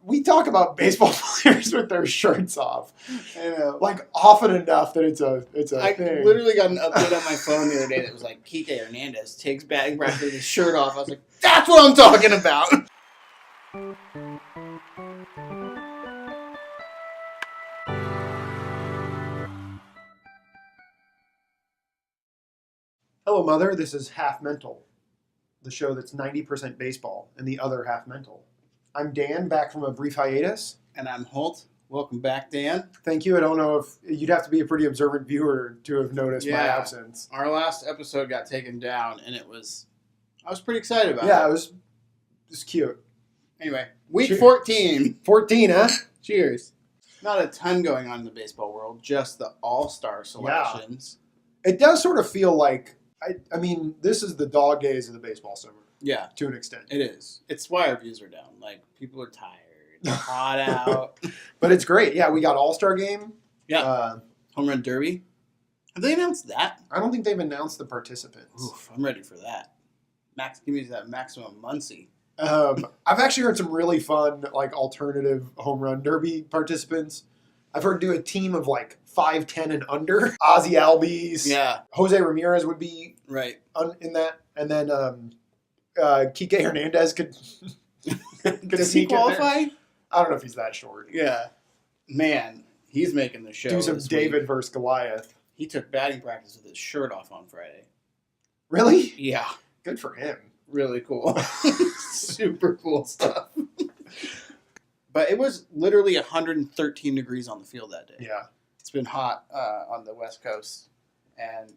we talk about baseball players with their shirts off. I know. Like often enough that it's a I thing. literally got an update on my phone the other day that was like, Kike Hernandez takes batting practice with his shirt off. I was like, that's what I'm talking about. Hello, Mother. This is Half Mental, the show that's 90% baseball and the other half mental. I'm Dan, back from a brief hiatus. And I'm Holt. Welcome back, Dan. Thank you. I don't know if you'd have to be a pretty observant viewer to have noticed my absence. Our last episode got taken down, and I was pretty excited about it. Yeah, it was cute. Anyway, week 14. 14, huh? Cheers. Not a ton going on in the baseball world, just the all-star selections. Yeah. It does sort of feel like, I mean, this is the dog days of the baseball summer. Yeah. To an extent. It is. It's why our views are down. Like, people are tired. It's hot out. But it's great. Yeah, we got All-Star Game. Yeah. Home Run Derby. Have they announced that? I don't think they've announced the participants. Oof, I'm ready for that. Give me that Maximum Muncie. I've actually heard some really fun, like, alternative Home Run Derby participants. I've heard do a team of, like, 5'10" and under. Ozzy Albies. Yeah. Jose Ramirez would be right in that. And then Kike Hernandez could Does he qualify? I don't know if he's that short. Yeah. Man, he's making the show. Do some David versus Goliath. He took batting practice with his shirt off on Friday. Really? Yeah. Good for him. Really cool. Super cool stuff. But it was literally 113 degrees on the field that day. Yeah. It's been hot on the West Coast. And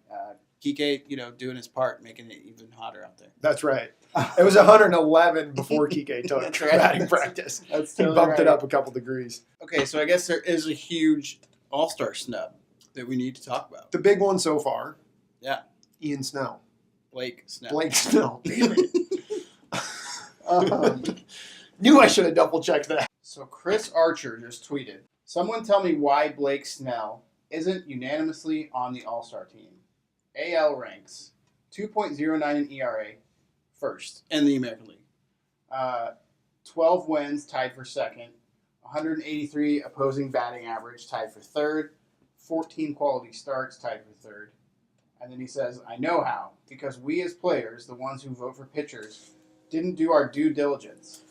Kike, doing his part, making it even hotter out there. That's right. It was 111 before Kike took batting practice. That's he bumped it up a couple degrees. Okay, so I guess there is a huge all-star snub that we need to talk about. The big one so far. Yeah. Ian Snell. Blake Snell. Damn it. Knew I should have double-checked that. So Chris Archer just tweeted, "Someone tell me why Blake Snell isn't unanimously on the All-Star team. AL ranks 2.09 in ERA, first in the American League. 12 wins, tied for second. 183 opposing batting average, tied for third. 14 quality starts, tied for third." And then he says, "I know how, because we as players, the ones who vote for pitchers, didn't do our due diligence.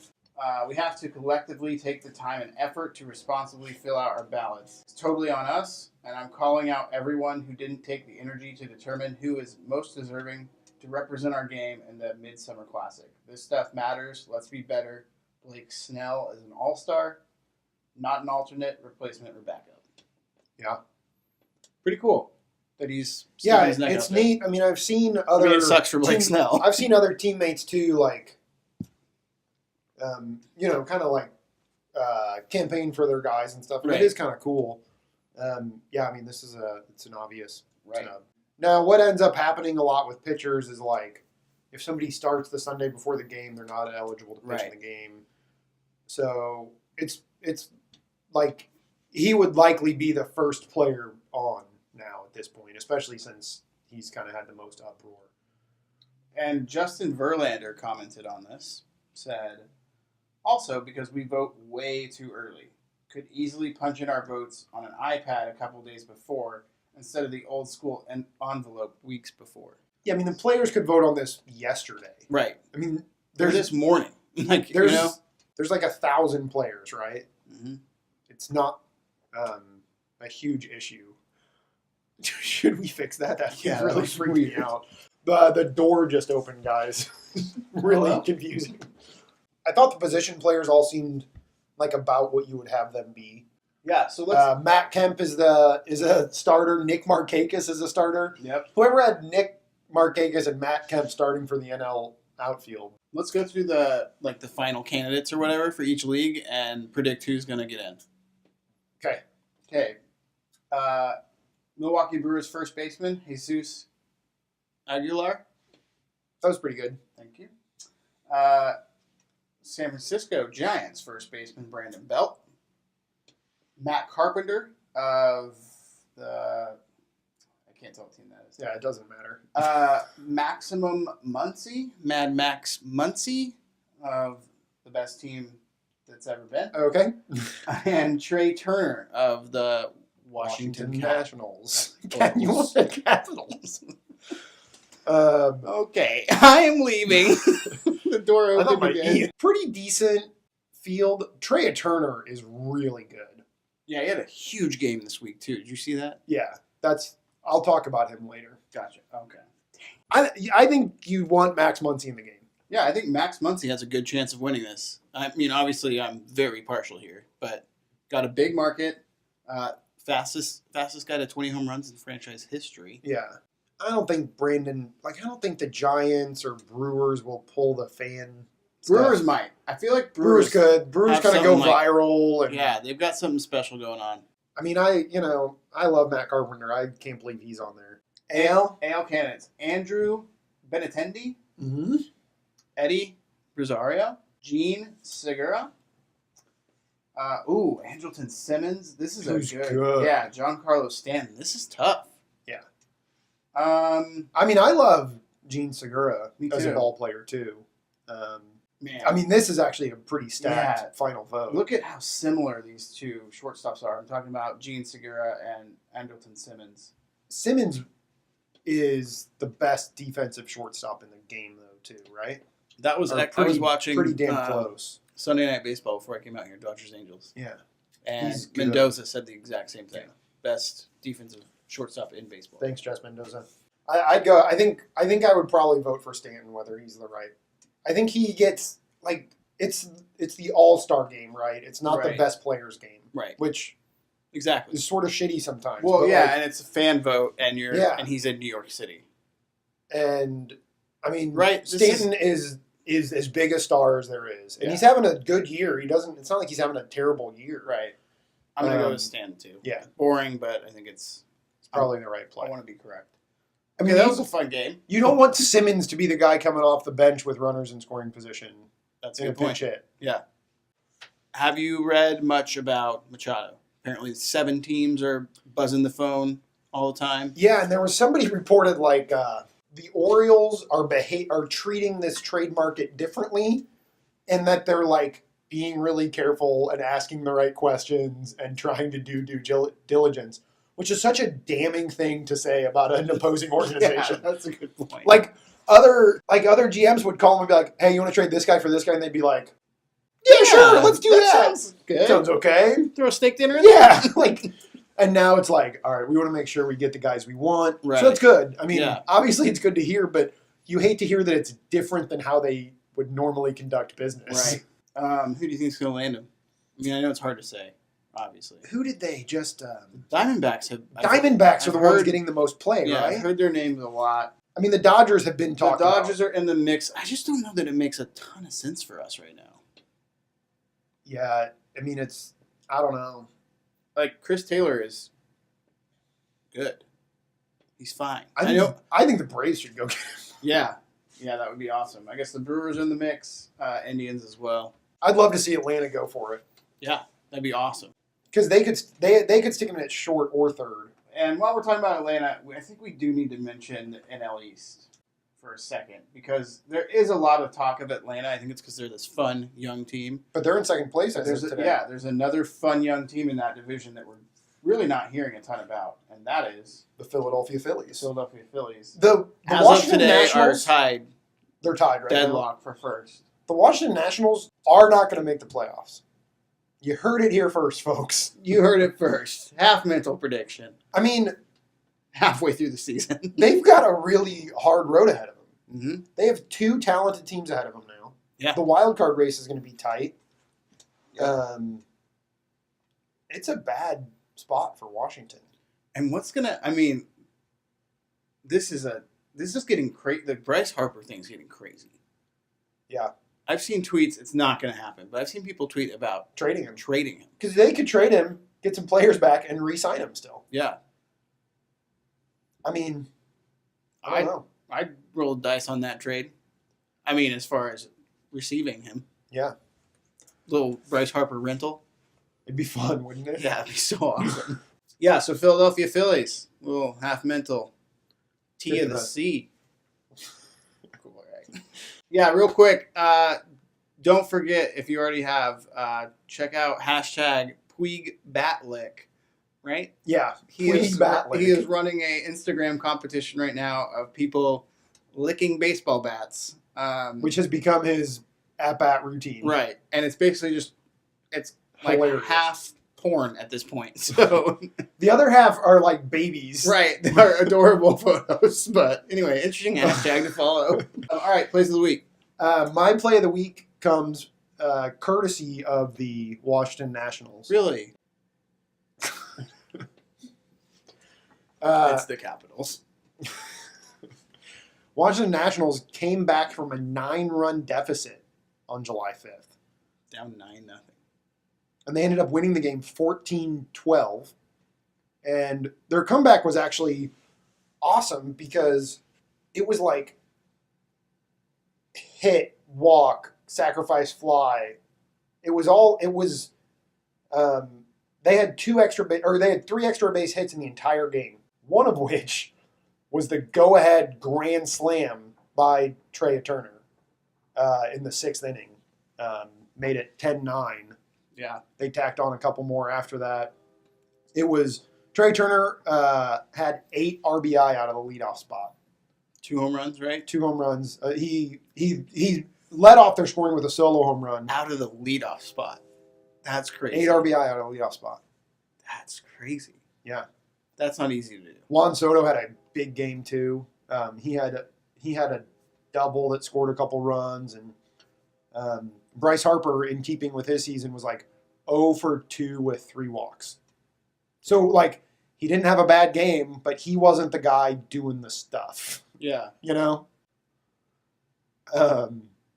We have to collectively take the time and effort to responsibly fill out our ballots. It's totally on us, and I'm calling out everyone who didn't take the energy to determine who is most deserving to represent our game in the Midsummer Classic. This stuff matters. Let's be better. Blake Snell is an all-star, not an alternate, replacement, or backup." Yeah. Pretty cool that he's it's neat. I mean, I've seen other... it sucks for Blake Snell. I've seen other teammates, too, like... kind of like campaign for their guys and stuff. And right. It is kind of cool. I mean, it's an obvious right. snub. Now, what ends up happening a lot with pitchers is like, if somebody starts the Sunday before the game, they're not eligible to pitch in the game. So it's like he would likely be the first player on now at this point, especially since he's kind of had the most uproar. And Justin Verlander commented on this, said, "Also, because we vote way too early. Could easily punch in our votes on an iPad a couple days before instead of the old school envelope weeks before." Yeah, I mean, the players could vote on this yesterday. Right. I mean, there's this morning. There's like 1,000 players, right? Mm-hmm. It's not a huge issue. Should we fix that? That really freaked me out. The door just opened, guys. Really confusing. I thought the position players all seemed like about what you would have them be. Yeah, so let's... Matt Kemp is a starter. Nick Markakis is a starter. Yep. Whoever had Nick Markakis and Matt Kemp starting for the NL outfield. Let's go through the final candidates or whatever for each league and predict who's going to get in. Okay. Milwaukee Brewers first baseman, Jesus Aguilar. That was pretty good. Thank you. San Francisco Giants first baseman, Brandon Belt. Matt Carpenter of the... I can't tell what team that is. Yeah, it doesn't matter. Maximum Muncie, Mad Max Muncie of the best team that's ever been. Okay. And Trey Turner of the Washington Nationals. Capitals. You said Capitals. Okay, I am leaving. The door I thought opened my again. pretty decent field. Trey Turner is really good. Yeah, he had a huge game this week too. Did you see that? Yeah, I'll talk about him later. Gotcha. Okay. I think you want Max Muncy in the game. Yeah, I think Max Muncy has a good chance of winning this. I mean, obviously, I'm very partial here, but got a big market, fastest guy to 20 home runs in franchise history. Yeah. I don't think the Giants or Brewers will pull the fan. Brewers stuff. might. I feel like Brewers could. Brewers kind of go viral. And, yeah, they've got something special going on. I mean, I love Matt Carpenter. I can't believe he's on there. AL candidates: Andrew Benintendi, Mm-hmm. Eddie Rosario, Gene Segura. Andrelton Simmons. This is Who's a good. good. Yeah, Giancarlo Stanton. This is tough. Yeah. I mean, I love Gene Segura as a too. ball player too. Man, I mean, this is actually a pretty stacked final vote. look at how similar these two shortstops are. I'm talking about Gene Segura and Andrelton Simmons. Simmons is the best defensive shortstop in the game, though, too, right? That was Or I was watching pretty damn close. Sunday Night Baseball before I came out here, Dodgers Angels. Yeah, And He's good. Mendoza said the exact same thing. Best defensive shortstop in baseball. thanks, Jess Mendoza. I'd go. I think I would probably vote for Stanton, whether he's the right. I think he gets it's the All-Star game, right? It's not the Right. best players game, Right. which Exactly. is sort of shitty sometimes. Well, but, yeah, and it's a fan vote, and Yeah. he's in New York City. and I mean, Right, this Stanton is as big a star as there is, and Yeah. he's having a good year. He doesn't. It's not like he's having a terrible year. Right. I'm gonna go Um, with Stan too. Yeah, Boring, but I think it's probably the right play. I want to be correct. I Okay, mean, that was a fun game. you don't want Simmons to be the guy coming off the bench with runners in scoring position That's in a a good point. pinch hit. Yeah. Have you read much about Machado? Apparently, 7 teams are buzzing the phone all the time. Yeah, and there was somebody reported the Orioles are treating this trade market differently, and that they're being really careful and asking the right questions and trying to do due diligence, which is such a damning thing to say about an opposing organization. Yeah, that's a good point. Other GMs would call them and be like, "Hey, you want to trade this guy for this guy?" And they'd be like, "Yeah, sure, let's do that. Sounds good. Sounds okay." Throw a steak dinner in Yeah, and now it's all right, we want to make sure we get the guys we want. Right. So that's good. I mean, Yeah. obviously it's good to hear, but you hate to hear that it's different than how they would normally conduct business. Right. Who do you think's going to land him? I mean, I know it's hard to say, obviously. Who did they just... Diamondbacks have... Diamondbacks are the I've ones heard- getting the most play, Yeah, right? I've heard their names a lot. I mean, the Dodgers have been The talked Dodgers about. are in the mix. I just don't know that it makes a ton of sense for us right now. Yeah, I mean, I don't know. Chris Taylor is good. He's fine. I think the Braves should go get him. Yeah. Yeah, that would be awesome. I guess the Brewers are in the mix. Indians as well. I'd love to see Atlanta go for it. Yeah, that'd be awesome. Because they could stick him at short or third. And while we're talking about Atlanta, I think we do need to mention the NL East for a second because there is a lot of talk of Atlanta. I think it's because they're this fun young team. But they're in second place as of today. There's another fun young team in that division that we're really not hearing a ton about, and that is The Philadelphia Phillies. Philadelphia Phillies. The As Washington of today, Nationals, are tied they're tied right now. deadlock for first. The Washington Nationals are not going to make the playoffs. You heard it here first, folks. You heard it first. Half mental prediction. I mean, Halfway through the season. they've got a really hard road ahead of them. Mm-hmm. They have 2 talented teams ahead of them now. Yeah. The wild card race is going to be tight. Yeah. It's a bad spot for Washington. And what's gonna? I mean, this is getting crazy. The Bryce Harper thing's getting crazy. Yeah. I've seen tweets. It's not going to happen, but I've seen people tweet about Trading him. trading him. Because they could trade him, get some players back, and re-sign him still. Yeah, I mean, I don't know. I'd roll dice on that trade. I mean, as far as receiving him, Yeah. little Bryce Harper rental. It'd be fun, wouldn't it? Yeah, it'd be so awesome. Yeah, so Philadelphia Phillies, little half mental, T of the C. Cool, right? Yeah, real quick. Don't forget, if you already have, check out hashtag Puig Batlick, right? Yeah, He is Batlick. running a Instagram competition right now of people licking baseball bats. Which has become his at-bat routine. Right. And it's basically it's like Hilarious. half porn at this point. So the other half are like babies. Right. They're adorable photos. But anyway, interesting hashtag to follow. All right, plays of the week. My play of the week comes courtesy of the Washington Nationals. Really? It's the Capitals. Washington Nationals came back from a 9-run deficit on July 5th. Down 9-0. And they ended up winning the game 14-12. And their comeback was actually awesome because it was like hit, walk, sacrifice, fly. They had 3 extra base hits in the entire game. One of which was the go-ahead grand slam by Trey Turner in the 6th inning. Made it 10-9. Yeah. They tacked on a couple more after that. It was Trey Turner had 8 RBI out of the leadoff spot. 2 home runs, right? 2 home runs. He led off their scoring with a solo home run. Out of the leadoff spot. That's crazy. 8 RBI out of the leadoff spot. That's crazy. Yeah. That's not easy to do. Juan Soto had a big game too. He had a double that scored a couple runs, and Bryce Harper, in keeping with his season, was like 0 for 2 with 3 walks. So like he didn't have a bad game, but he wasn't the guy doing the stuff. Yeah. You know.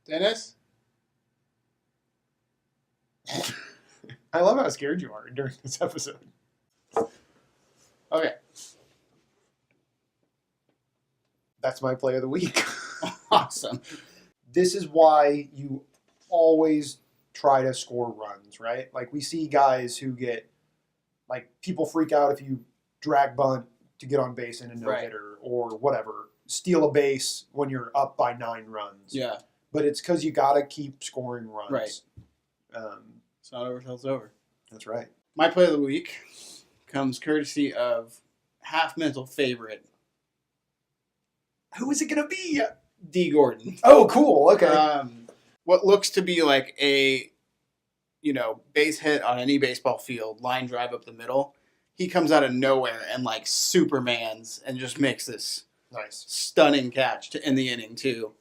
Dennis? I love how scared you are during this episode. Okay. That's my play of the week. Awesome. This is why you always try to score runs, right? Like we see guys who get, like people freak out if you drag bunt to get on base in a no-hitter or whatever. Steal a base when you're up by 9 runs. Yeah. But it's because you got to keep scoring runs. Right. It's not over till it's over. That's right. My play of the week comes courtesy of half mental favorite. Who is it going to be? D. Gordon. Oh, cool. Okay. What looks to be like a, base hit on any baseball field, line drive up the middle. He comes out of nowhere and like Supermans and just makes this nice, stunning catch in the inning too.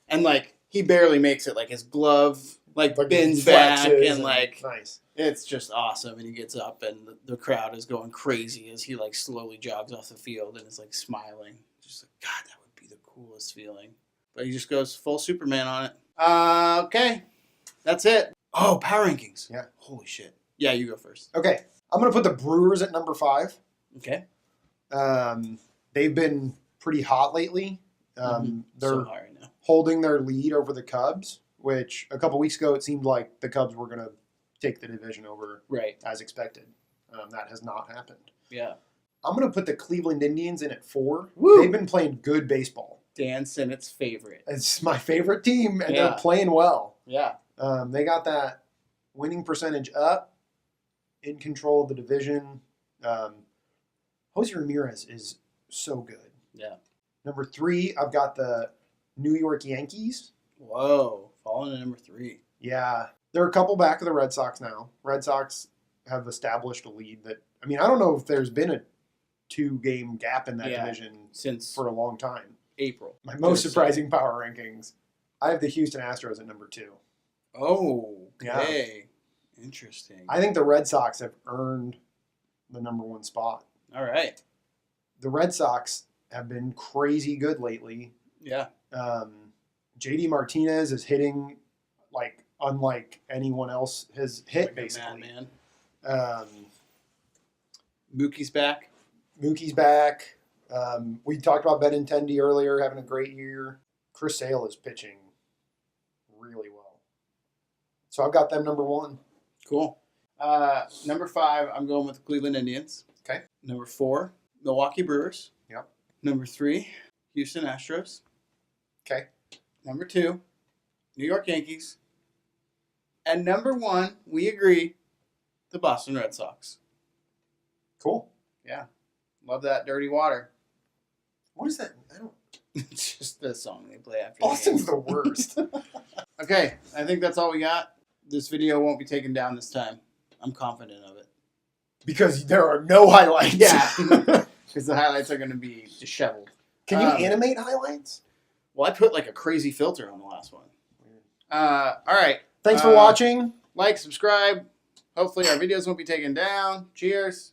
And like he barely makes it. Like his glove like bends back and like nice. It's just awesome. And he gets up and the crowd is going crazy as he like slowly jogs off the field and is like smiling. Just like, God, that would be the coolest feeling. But he just goes full Superman on it. Okay. That's it. Oh, power rankings. Yeah. Holy shit. Yeah, you go first. Okay. I'm going to put the Brewers at number 5. Okay. They've been pretty hot lately. They're so hot right now. Holding their lead over the Cubs, which a couple weeks ago it seemed like the Cubs were going to take the division over as expected. That has not happened. Yeah. I'm going to put the Cleveland Indians in at 4. Woo! They've been playing good baseball. Dan Sinnott's favorite. It's my favorite team, and they're playing well. Yeah. They got that winning percentage up, in control of the division. Jose Ramirez is so good. Yeah. Number 3, I've got the New York Yankees. Whoa. Falling to number 3. Yeah. They're a couple back of the Red Sox now. Red Sox have established a lead that, I mean, I don't know if there's been a 2-game gap in that division since for a long time. April. My most surprising power rankings. I have the Houston Astros at number 2. Oh, okay. Yeah. Interesting. I think the Red Sox have earned the number 1 spot. All right. The Red Sox have been crazy good lately. Yeah. JD Martinez is hitting like unlike anyone else has hit, like basically. Man. Mookie's back. Mookie's back. We talked about Benintendi earlier, having a great year. Chris Sale is pitching really well. So I've got them number 1. Cool. Number 5, I'm going with the Cleveland Indians. Okay. Number 4, Milwaukee Brewers. Yep. Number 3, Houston Astros. Okay. Number 2, New York Yankees. And number 1, we agree, the Boston Red Sox. Cool. Yeah. Love that dirty water. What is that? I don't. It's just the song they play after. Boston's the worst. Okay, I think that's all we got. This video won't be taken down this time. I'm confident of it. Because there are no highlights. Yeah. Because the highlights are going to be disheveled. Can you animate highlights? Well, I put like a crazy filter on the last one. All right. Thanks for watching. Like, subscribe. Hopefully our videos won't be taken down. Cheers.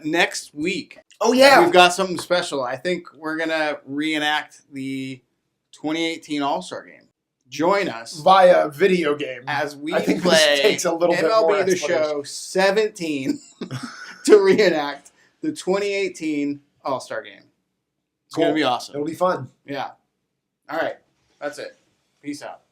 Next week. Oh, yeah. We've got something special. I think we're going to reenact the 2018 All-Star Game. Join us via video game as we I think play this takes a little bit more MLB The Show 17 to reenact the 2018 All-Star Game. It's going to be awesome. It'll be fun. Yeah. All right. That's it. Peace out.